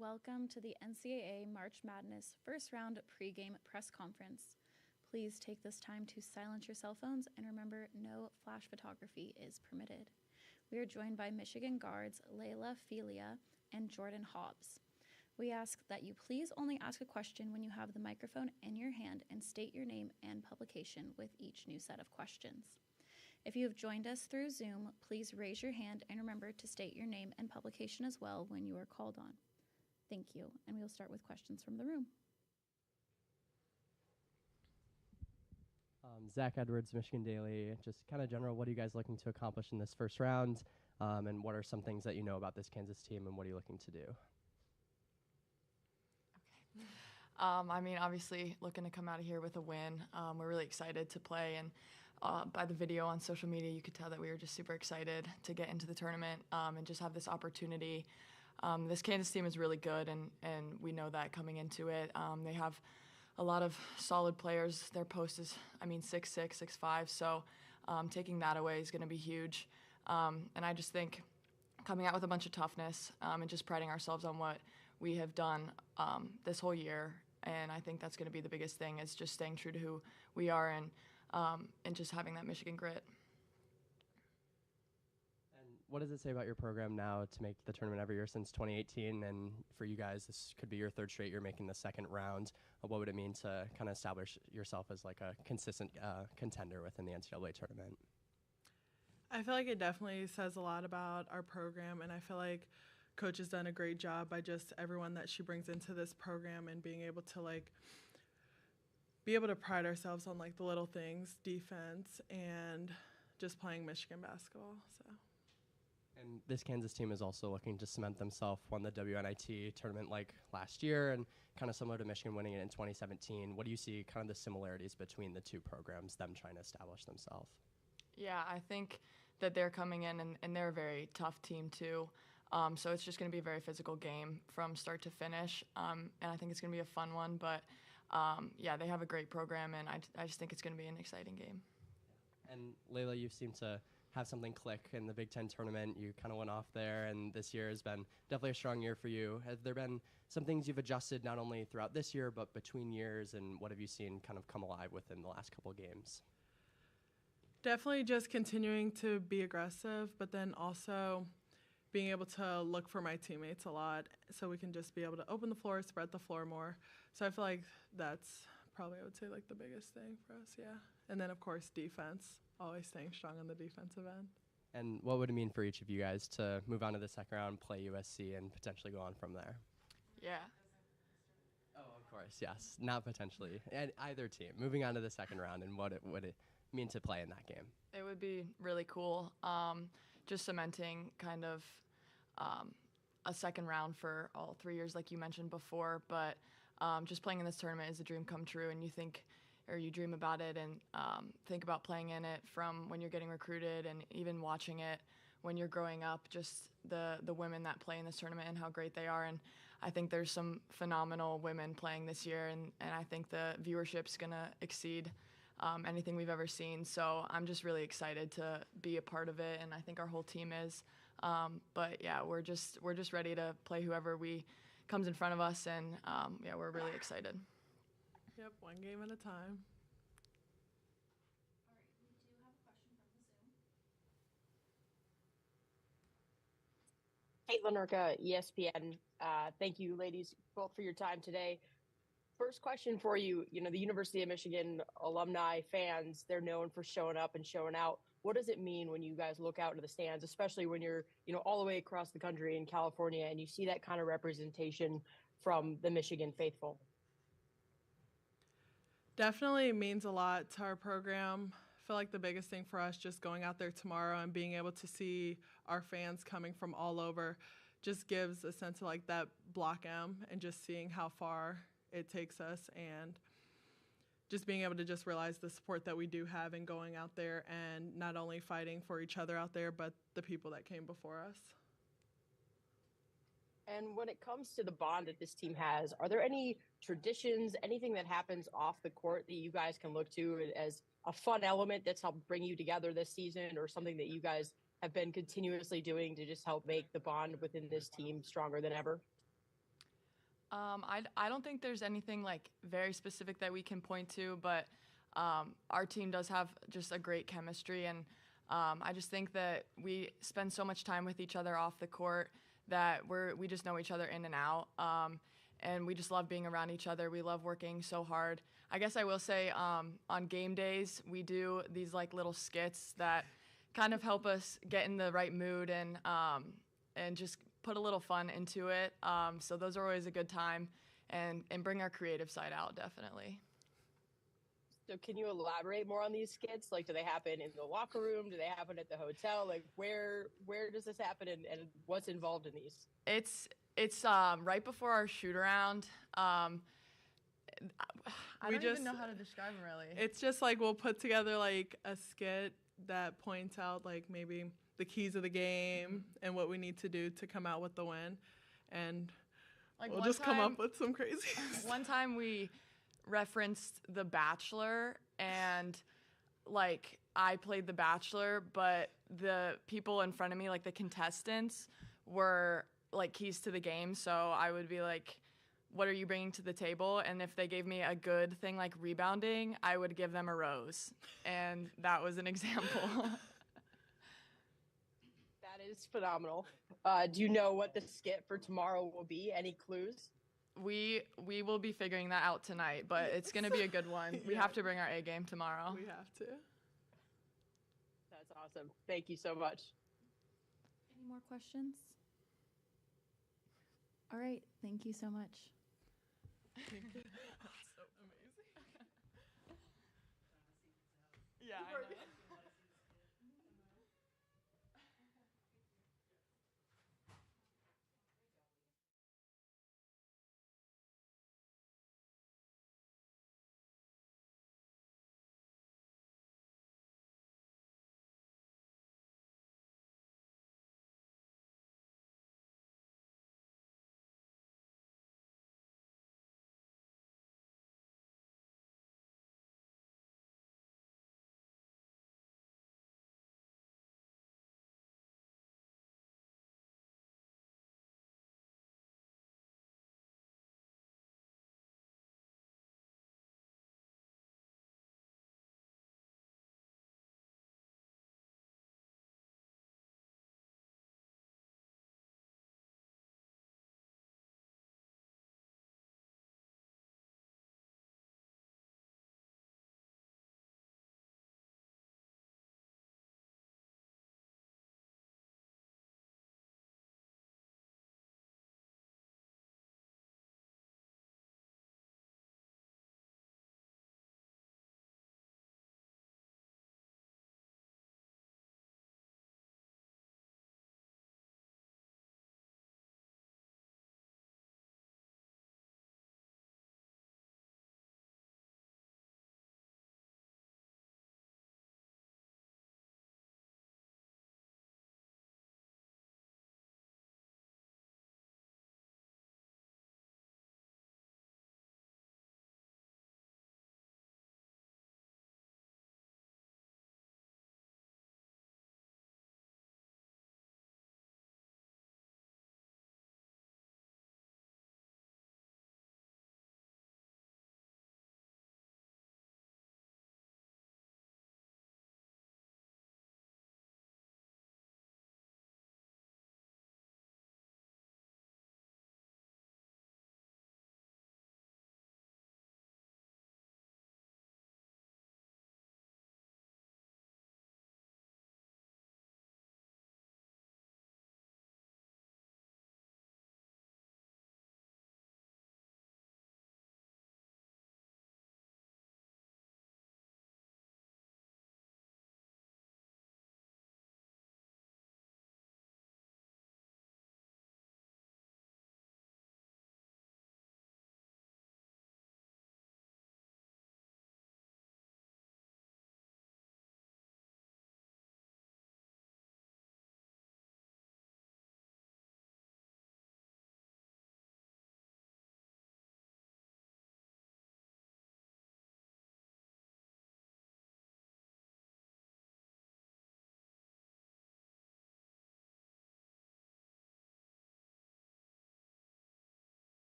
welcome to the NCAA March Madness first round pregame press conference. Please take this time to silence your cell phones and remember no flash photography is permitted. We are joined by Michigan guards Layla Felia and Jordan Hobbs. We ask that you please only ask a question when you have the microphone in your hand and state your name and publication with each new set of questions. If you have joined us through Zoom, please raise your hand and remember to state your name and publication as well when you are called on. Thank you, and we will start with questions from the room. Zach Edwards, Michigan Daily. Just kind of general, what are you guys looking to accomplish in this first round? And what are some things that you know about this Kansas team, and what are you looking to do? Okay. Obviously looking to come out of here with a win. We're really excited to play, and by the video on social media, you could tell that we were just super excited to get into the tournament and just have this opportunity. This Kansas team is really good, and we know that coming into it. They have a lot of solid players. Their post is, 6'6", 6'5", so taking that away is going to be huge. And I just think coming out with a bunch of toughness and just priding ourselves on what we have done this whole year, and I think that's going to be the biggest thing, is just staying true to who we are and just having that Michigan grit. And what does it say about your program now to make the tournament every year since 2018? And for you guys, this could be your third straight year making the second round. What would it mean to kind of establish yourself as like a consistent contender within the NCAA tournament? I feel like it definitely says a lot about our program, and I feel like Coach has done a great job by just everyone that she brings into this program and being able to be able to pride ourselves on the little things, defense, and just playing Michigan basketball. So. And this Kansas team is also looking to cement themselves, won the WNIT tournament like last year, and kind of similar to Michigan winning it in 2017. What do you see kind of the similarities between the two programs, them trying to establish themselves? Yeah, I think that they're coming in, and they're a very tough team too. So it's just going to be a very physical game from start to finish, and I think it's going to be a fun one. But, they have a great program, and I just think it's going to be an exciting game. And Layla, you seem to have something click in the Big Ten tournament. You kind of went off there, and this year has been definitely a strong year for you. Have there been some things you've adjusted not only throughout this year, but between years, and what have you seen kind of come alive within the last couple of games? Definitely just continuing to be aggressive, but then also being able to look for my teammates a lot so we can just be able to open the floor, spread the floor more. So I feel like that's probably, I would say, the biggest thing for us, yeah. And then, of course, defense, always staying strong on the defensive end. And what would it mean for each of you guys to move on to the second round, play USC, and potentially go on from there? Yeah. Oh, of course, yes. Not potentially. And either team. Moving on to the second round, and what it would mean to play in that game? It would be really cool. Just cementing kind of a second round for all 3 years, like you mentioned before. But just playing in this tournament is a dream come true, and you dream about it and think about playing in it from when you're getting recruited, and even watching it when you're growing up, just the women that play in this tournament and how great they are. And I think there's some phenomenal women playing this year, and I think the viewership's going to exceed anything we've ever seen. So I'm just really excited to be a part of it, and I think our whole team is. But yeah, we're just ready to play whoever comes in front of us, and we're really excited. Yep, one game at a time. All right, we do have a question from the Zoom. Caitlin Urka, ESPN. Thank you, ladies, both for your time today. First question for you, the University of Michigan alumni fans, they're known for showing up and showing out. What does it mean when you guys look out into the stands, especially when you're, all the way across the country in California, and you see that kind of representation from the Michigan faithful? Definitely means a lot to our program. I feel like the biggest thing for us just going out there tomorrow and being able to see our fans coming from all over just gives a sense of that Block M, and just seeing how far it takes us, and just being able to just realize the support that we do have in going out there and not only fighting for each other out there, but the people that came before us. And when it comes to the bond that this team has, are there any traditions, anything that happens off the court that you guys can look to as a fun element that's helped bring you together this season, or something that you guys have been continuously doing to just help make the bond within this team stronger than ever? I don't think there's anything like very specific that we can point to, but our team does have just a great chemistry, and I just think that we spend so much time with each other off the court that we just know each other in and out, and we just love being around each other. We love working so hard. I guess I will say on game days we do these like little skits that kind of help us get in the right mood and just put a little fun into it. So those are always a good time and bring our creative side out, definitely. So can you elaborate more on these skits? Like, do they happen in the locker room? Do they happen at the hotel? Like, where does this happen, and what's involved in these? It's right before our shoot around. I don't even know how to describe them really. It's just like we'll put together like a skit that points out like maybe the keys of the game and what we need to do to come out with the win, and like we'll just come up with some crazy stuff. One time we referenced The Bachelor, and like I played the Bachelor, but the people in front of me, like the contestants, were like keys to the game. So I would be like, what are you bringing to the table? And if they gave me a good thing like rebounding, I would give them a rose. And that was an example. That is phenomenal. Do you know what the skit for tomorrow will be? Any clues? We will be figuring that out tonight, but it's going to be a good one. We have to bring our A game tomorrow. We have to. That's awesome. Thank you so much. Any more questions? All right. Thank you so much. Thank you. So amazing. Yeah, I know.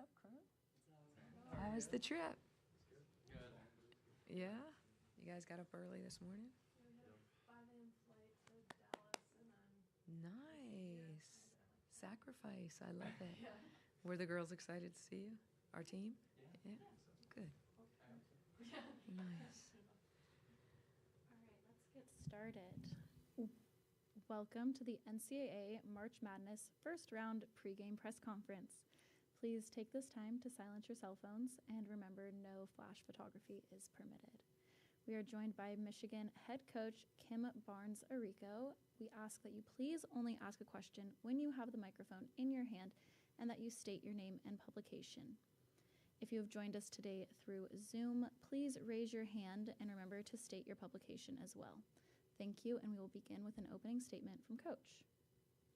up, crew? How was the trip? Good. Yeah? You guys got up early this morning? Nice. Sacrifice. I love it. Were the girls excited to see you? Our team? Yeah. Good. Nice. All right, let's get started. Welcome to the NCAA March Madness first round pregame press conference. Please take this time to silence your cell phones and remember no flash photography is permitted. We are joined by Michigan head coach Kim Barnes-Arico. We ask that you please only ask a question when you have the microphone in your hand and that you state your name and publication. If you have joined us today through Zoom, please raise your hand and remember to state your publication as well. Thank you, and we will begin with an opening statement from Coach.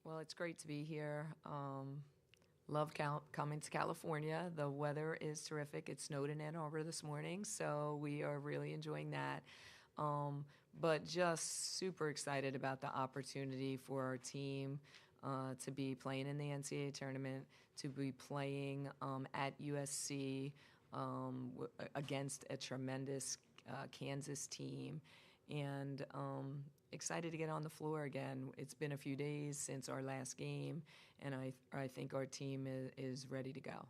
Well, it's great to be here. Love coming to California. The weather is terrific. It snowed in Ann Arbor this morning, so we are really enjoying that. But just super excited about the opportunity for our team to be playing in the NCAA tournament, to be playing at USC against a tremendous Kansas team, and excited to get on the floor again. It's been a few days since our last game, and I think our team is ready to go.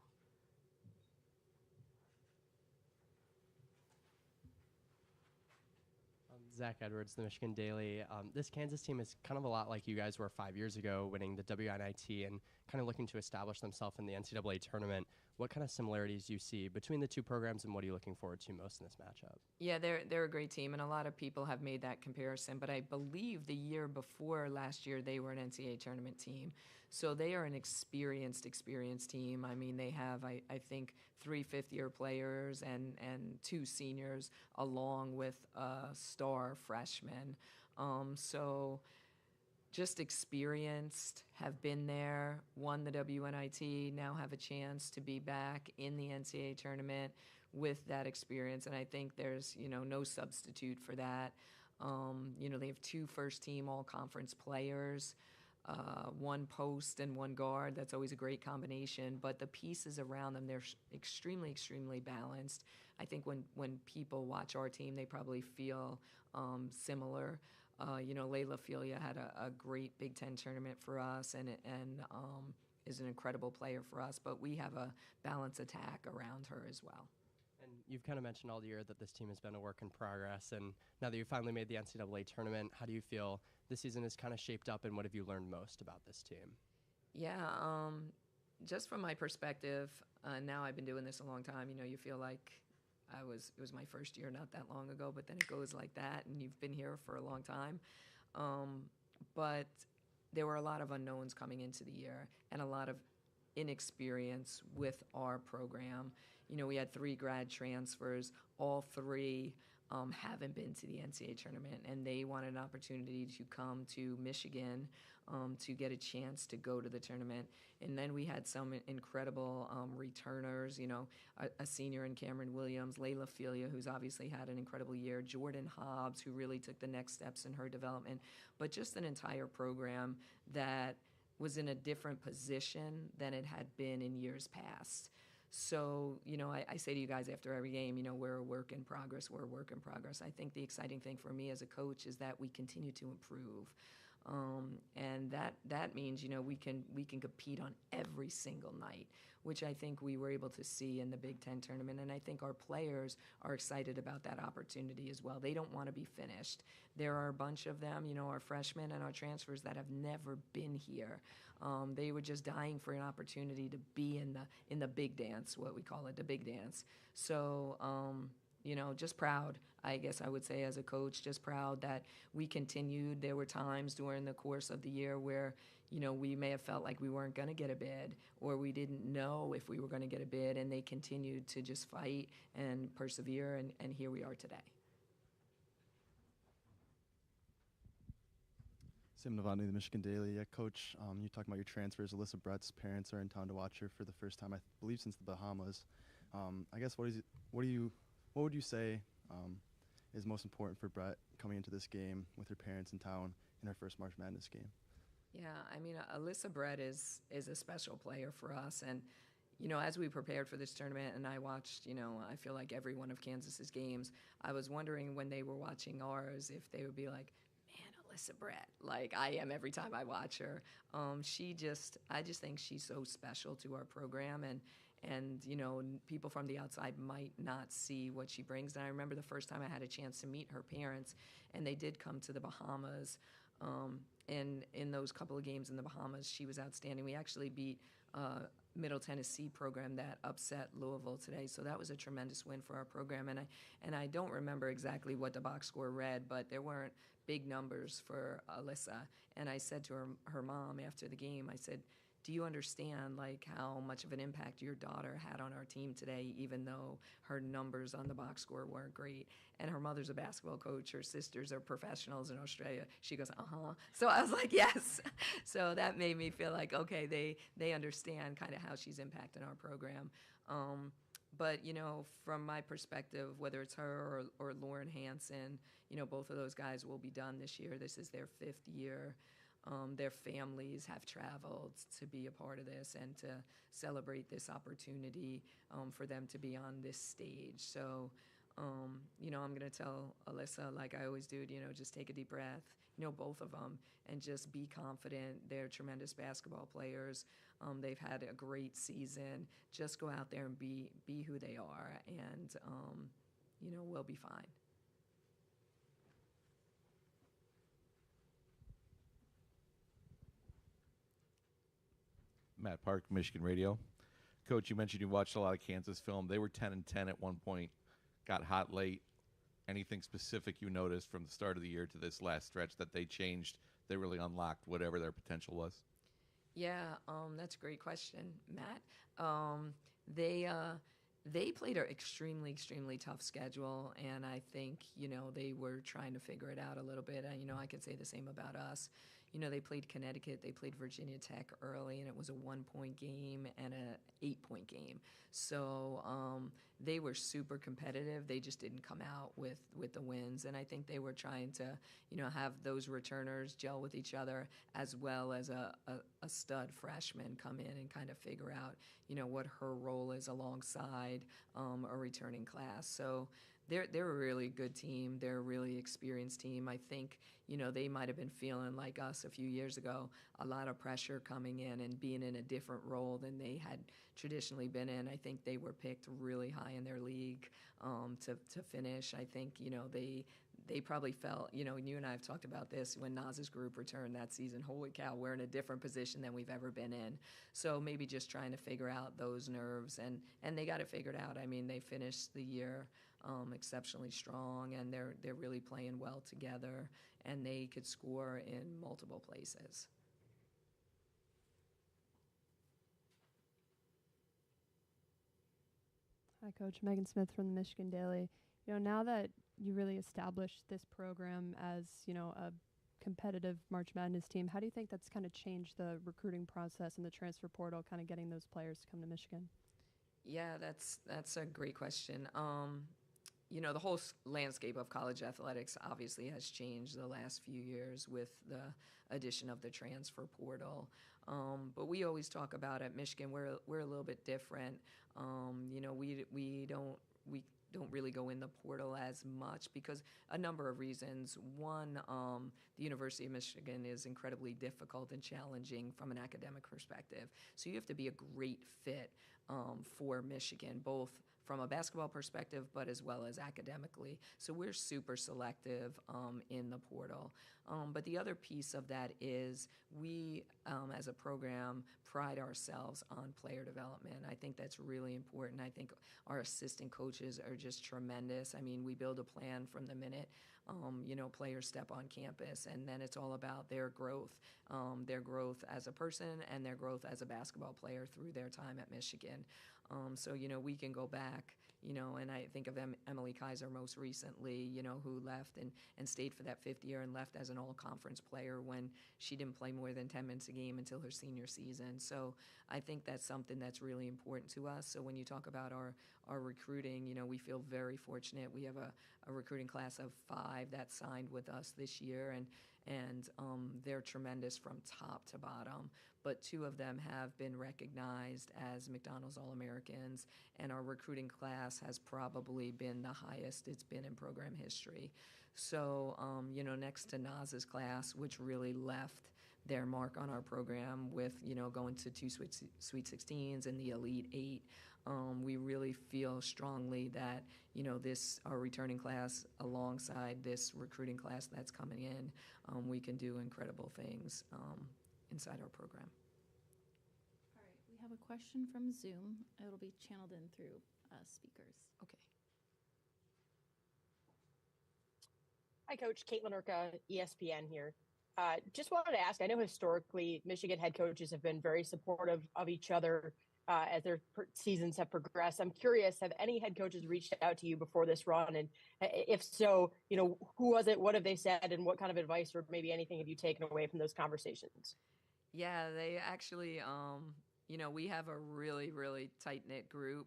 Zach Edwards, the Michigan Daily. This Kansas team is kind of a lot like you guys were 5 years ago, winning the WNIT and kind of looking to establish themselves in the NCAA tournament. What kind of similarities do you see between the two programs, and what are you looking forward to most in this matchup? Yeah, they're a great team, and a lot of people have made that comparison. But I believe the year before last year, they were an NCAA tournament team. So they are an experienced team. I mean, they have, I think, 3 fifth-year players and 2 seniors, along with a star freshman. So just experienced, have been there, won the WNIT, now have a chance to be back in the NCAA tournament with that experience. And I think there's, no substitute for that. They have 2 first-team all-conference players, 1 post and 1 guard. That's always a great combination. But the pieces around them, they're extremely, extremely balanced. I think when people watch our team, they probably feel similar. Layla Filia had a great Big Ten tournament for us and is an incredible player for us, but we have a balanced attack around her as well. And you've kind of mentioned all year that this team has been a work in progress, and now that you finally made the NCAA tournament, how do you feel this season is kind of shaped up, and what have you learned most about this team? Yeah, just from my perspective, now I've been doing this a long time, you feel like it was my first year not that long ago, but then it goes like that, and you've been here for a long time. But there were a lot of unknowns coming into the year and a lot of inexperience with our program. We had 3 grad transfers. All 3 haven't been to the NCAA tournament, and they wanted an opportunity to come to Michigan to get a chance to go to the tournament. And then we had some incredible returners, a senior in Cameron Williams, Layla Filia, who's obviously had an incredible year, Jordan Hobbs, who really took the next steps in her development, but just an entire program that was in a different position than it had been in years past. So, I say to you guys after every game, we're a work in progress. We're a work in progress. I think the exciting thing for me as a coach is that we continue to improve. And that means, we can compete on every single night, which I think we were able to see in the Big Ten tournament. And I think our players are excited about that opportunity as well. They don't want to be finished. There are a bunch of them, our freshmen and our transfers that have never been here. They were just dying for an opportunity to be in the big dance, what we call it, the big dance. So, just proud, I guess I would say as a coach, just proud that we continued. There were times during the course of the year where, we may have felt like we weren't going to get a bid or we didn't know if we were going to get a bid, and they continued to just fight and persevere, and here we are today. Sam Novotny, the Michigan Daily. Yeah, Coach, you talking about your transfers. Alyssa Brett's parents are in town to watch her for the first time, I believe, since the Bahamas. I guess what would you say is most important for Brett coming into this game with her parents in town in her first March Madness game? Yeah, I mean, Alyssa Brett is a special player for us, and as we prepared for this tournament and I watched, I feel like every one of Kansas's games, I was wondering when they were watching ours if they would be like, man, Alyssa Brett, like I am every time I watch her. I just think she's so special to our program, and people from the outside might not see what she brings. And I remember the first time I had a chance to meet her parents, and they did come to the Bahamas. And in those couple of games in the Bahamas, she was outstanding. We actually beat Middle Tennessee program that upset Louisville today, so that was a tremendous win for our program. And I don't remember exactly what the box score read, but there weren't big numbers for Alyssa. And I said to her mom after the game, I said, do you understand like how much of an impact your daughter had on our team today, even though her numbers on the box score weren't great? And her mother's a basketball coach. Her sisters are professionals in Australia. She goes, uh-huh. So I was like, yes. So that made me feel like, okay, they understand kind of how she's impacting our program. But, from my perspective, whether it's her or Lauren Hansen, both of those guys will be done this year. This is their 5th year. Their families have traveled to be a part of this and to celebrate this opportunity for them to be on this stage. So, I'm going to tell Alyssa, like I always do, just take a deep breath, both of them, and just be confident. They're tremendous basketball players. They've had a great season. Just go out there and be who they are, and, we'll be fine. Matt Park, Michigan Radio. Coach, you mentioned you watched a lot of Kansas film. They were 10-10 at one point, got hot late. Anything specific you noticed from the start of the year to this last stretch that they changed, they really unlocked whatever their potential was? Yeah, that's a great question, Matt. They played an extremely, extremely tough schedule, and I think, they were trying to figure it out a little bit. I could say the same about us. They played Connecticut, they played Virginia Tech early, and it was a 1-point game and a 8-point game. So they were super competitive. They just didn't come out with the wins, and I think they were trying to, have those returners gel with each other, as well as a stud freshman come in and kind of figure out, what her role is alongside a returning class. So they're a really good team. They're a really experienced team. I think, they might have been feeling like us a few years ago, a lot of pressure coming in and being in a different role than they had traditionally been in. I think they were picked really high in their league to finish. I think, they probably felt, you and I have talked about this when Naz's group returned that season. Holy cow, we're in a different position than we've ever been in. So maybe just trying to figure out those nerves, and they got it figured out. I mean, they finished the year exceptionally strong, and they're really playing well together, and they could score in multiple places. Hi, Coach. Megan Smith from the Michigan Daily. Now that you really established this program as, a competitive March Madness team, how do you think that's kind of changed the recruiting process and the transfer portal, kind of getting those players to come to Michigan? Yeah, that's a great question. The whole landscape of college athletics obviously has changed the last few years with the addition of the transfer portal. But we always talk about at Michigan, we're a little bit different. We don't really go in the portal as much because a number of reasons. One, the University of Michigan is incredibly difficult and challenging from an academic perspective. So you have to be a great fit for Michigan, both from a basketball perspective, but as well as academically. So we're super selective in the portal. But the other piece of that is we, as a program, pride ourselves on player development. I think that's really important. I think our assistant coaches are just tremendous. I mean, we build a plan from the minute, players step on campus, and then it's all about their growth as a person and their growth as a basketball player through their time at Michigan. So, we can go back, and I think of Emily Kaiser most recently, who left and stayed for that 5th year and left as an all-conference player when she didn't play more than 10 minutes a game until her senior season. So I think that's something that's really important to us. So when you talk about our recruiting, we feel very fortunate. We have a recruiting class of 5 that signed with us this year, and they're tremendous from top to bottom. but 2 of them have been recognized as McDonald's All-Americans, and our recruiting class has probably been the highest it's been in program history. So, next to Naz's class, which really left their mark on our program with, going to 2 Sweet 16s and the Elite 8, we really feel strongly that, our returning class alongside this recruiting class that's coming in, we can do incredible things inside our program. All right, we have a question from Zoom. It'll be channeled in through speakers. Okay. Hi, Coach. Caitlin Urka, ESPN here. Just wanted to ask, I know historically Michigan head coaches have been very supportive of each other as their seasons have progressed. I'm curious, have any head coaches reached out to you before this run? And if so, who was it? What have they said? And what kind of advice or maybe anything have you taken away from those conversations? Yeah, they actually, we have a really, really tight-knit group.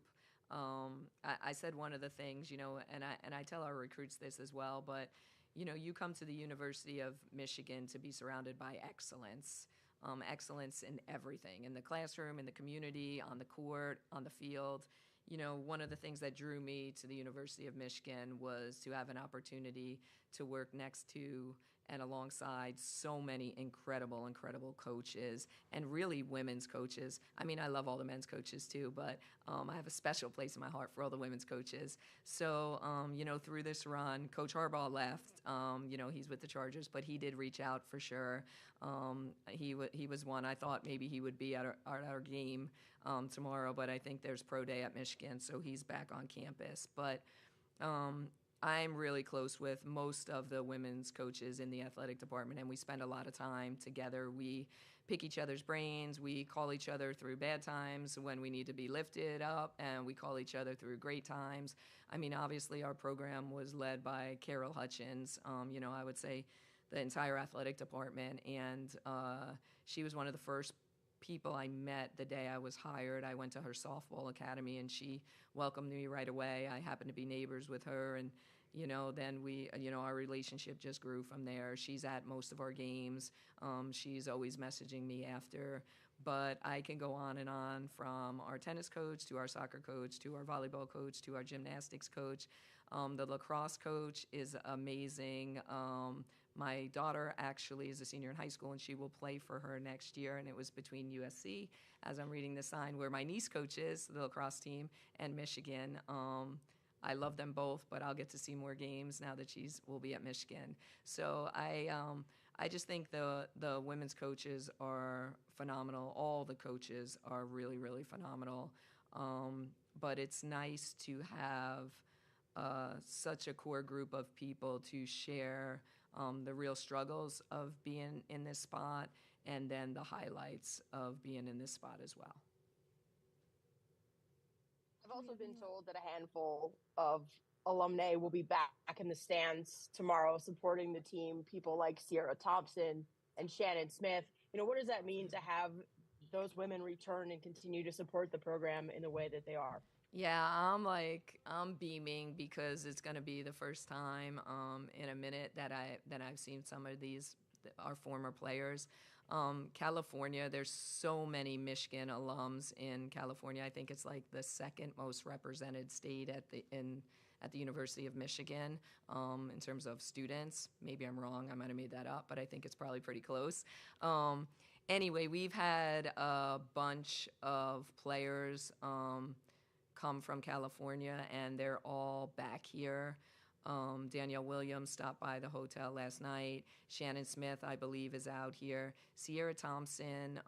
I said one of the things, and I tell our recruits this as well, but you come to the University of Michigan to be surrounded by excellence, excellence in everything, in the classroom, in the community, on the court, on the field. One of the things that drew me to the University of Michigan was to have an opportunity to work next to and alongside so many incredible, incredible coaches, and really women's coaches. I mean, I love all the men's coaches too, but I have a special place in my heart for all the women's coaches. So, through this run, Coach Harbaugh left. He's with the Chargers, but he did reach out for sure. He was one. I thought maybe he would be at our game tomorrow, but I think there's pro day at Michigan, so he's back on campus. But I'm really close with most of the women's coaches in the athletic department, and we spend a lot of time together. We pick each other's brains. We call each other through bad times when we need to be lifted up, and we call each other through great times. I mean, obviously, our program was led by Carol Hutchins. I would say the entire athletic department, and she was one of the first people I met the day I was hired. I went to her softball academy, and she welcomed me right away. I happened to be neighbors with her, and then we, our relationship just grew from there. She's at most of our games. She's always messaging me after. But I can go on and on, from our tennis coach to our soccer coach to our volleyball coach to our gymnastics coach. The lacrosse coach is amazing. My daughter actually is a senior in high school, and she will play for her next year. And it was between USC, as I'm reading the sign, where my niece coaches the lacrosse team, and Michigan. I love them both, but I'll get to see more games now that will be at Michigan. So I just think the women's coaches are phenomenal. All the coaches are really, really phenomenal. But it's nice to have such a core group of people to share the real struggles of being in this spot, and then the highlights of being in this spot as well. I've also been told that a handful of alumni will be back in the stands tomorrow supporting the team, people like Sierra Thompson and Shannon Smith. What does that mean to have those women return and continue to support the program in the way that they are? Yeah, I'm beaming, because it's going to be the first time in a minute that I've seen some of our former players. California, there's so many Michigan alums in California. I think it's like the second most represented state at the University of Michigan in terms of students. Maybe I'm wrong. I might have made that up, but I think it's probably pretty close. Anyway, we've had a bunch of players come from California, and they're all back here. Danielle Williams stopped by the hotel last night. Shannon Smith, I believe, is out here. Sierra Thompson,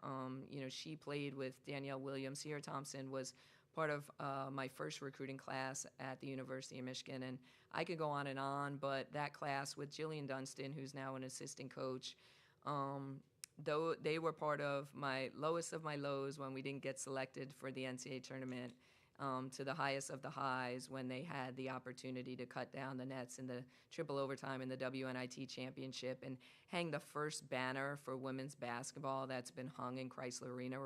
she played with Danielle Williams. Sierra Thompson was part of my first recruiting class at the University of Michigan, and I could go on, but that class with Jillian Dunstan, who's now an assistant coach, though they were part of my lowest of my lows when we didn't get selected for the NCAA tournament, to the highest of the highs when they had the opportunity to cut down the nets in the triple overtime in the WNIT championship and hang the first banner for women's basketball that's been hung in Chrysler Arena.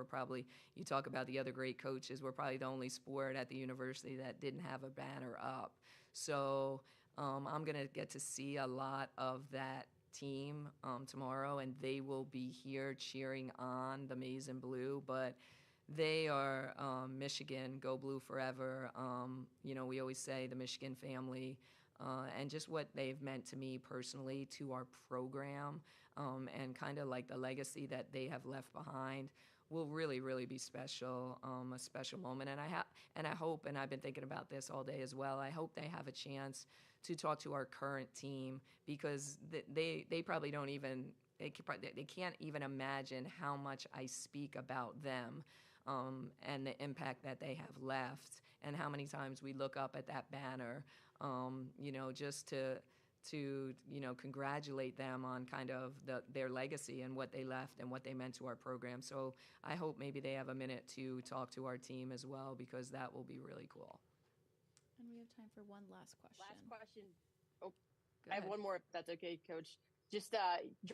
You talk about the other great coaches, we're probably the only sport at the university that didn't have a banner up. So I'm going to get to see a lot of that team tomorrow, and they will be here cheering on the Maize and Blue. But they are Michigan, go blue forever. We always say the Michigan family, and just what they've meant to me personally, to our program, and kind of like the legacy that they have left behind will really, really be special, a special moment. And I hope, and I've been thinking about this all day as well, I hope they have a chance to talk to our current team, because they probably don't even, they can't even imagine how much I speak about them. And the impact that they have left, and how many times we look up at that banner, just to congratulate them on kind of their legacy and what they left and what they meant to our program. So I hope maybe they have a minute to talk to our team as well, because that will be really cool. And we have time for one last question. Last question. Oh, I have one more, if that's okay, Coach. Just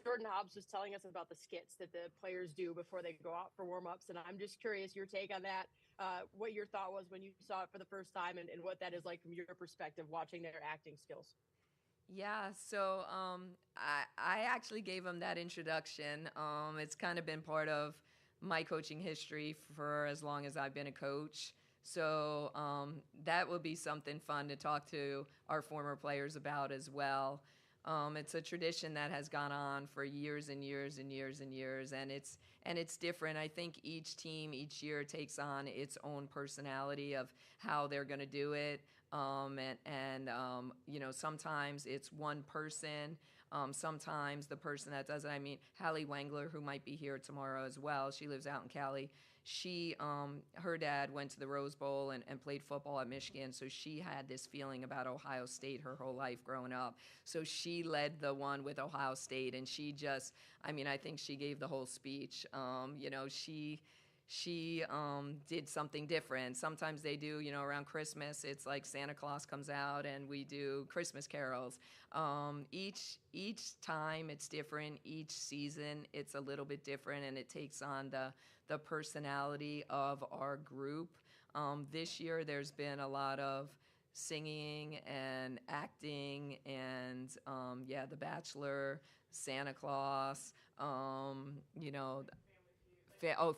Jordan Hobbs was telling us about the skits that the players do before they go out for warm-ups, and I'm just curious your take on that, what your thought was when you saw it for the first time, and what that is like from your perspective watching their acting skills. Yeah, so I actually gave them that introduction. It's kind of been part of my coaching history for as long as I've been a coach. So that would be something fun to talk to our former players about as well. It's a tradition that has gone on for years and years and years and years, and it's different. I think each team each year takes on its own personality of how they're going to do it, sometimes it's one person. Sometimes the person that does it, I mean, Hallie Wangler, who might be here tomorrow as well, she lives out in Cali. She, her dad went to the Rose Bowl and played football at Michigan, so she had this feeling about Ohio State her whole life growing up. So she led the one with Ohio State, and she just, I think she gave the whole speech. She did something different. Sometimes they do, around Christmas, it's like Santa Claus comes out and we do Christmas carols. Each time it's different. Each season it's a little bit different, and it takes on the personality of our group. This year there's been a lot of singing and acting and, The Bachelor, Santa Claus,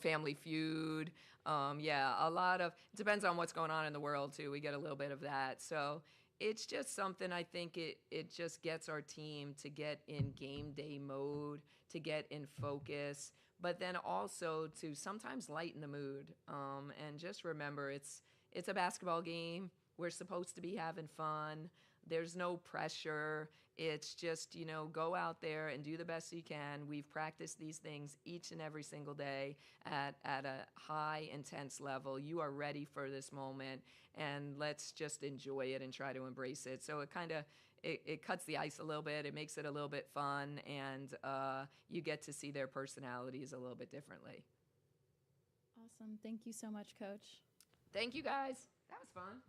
Family Feud. A lot of, it depends on what's going on in the world too. We get a little bit of that. So it's just something, I think it just gets our team to get in game day mode, to get in focus, but then also to sometimes lighten the mood. And just remember, it's a basketball game. We're supposed to be having fun. There's no pressure. It's just, go out there and do the best you can. We've practiced these things each and every single day at a high, intense level. You are ready for this moment, and let's just enjoy it and try to embrace it. So it kind of, it cuts the ice a little bit. It makes it a little bit fun, and you get to see their personalities a little bit differently. Awesome. Thank you so much, Coach. Thank you, guys. That was fun.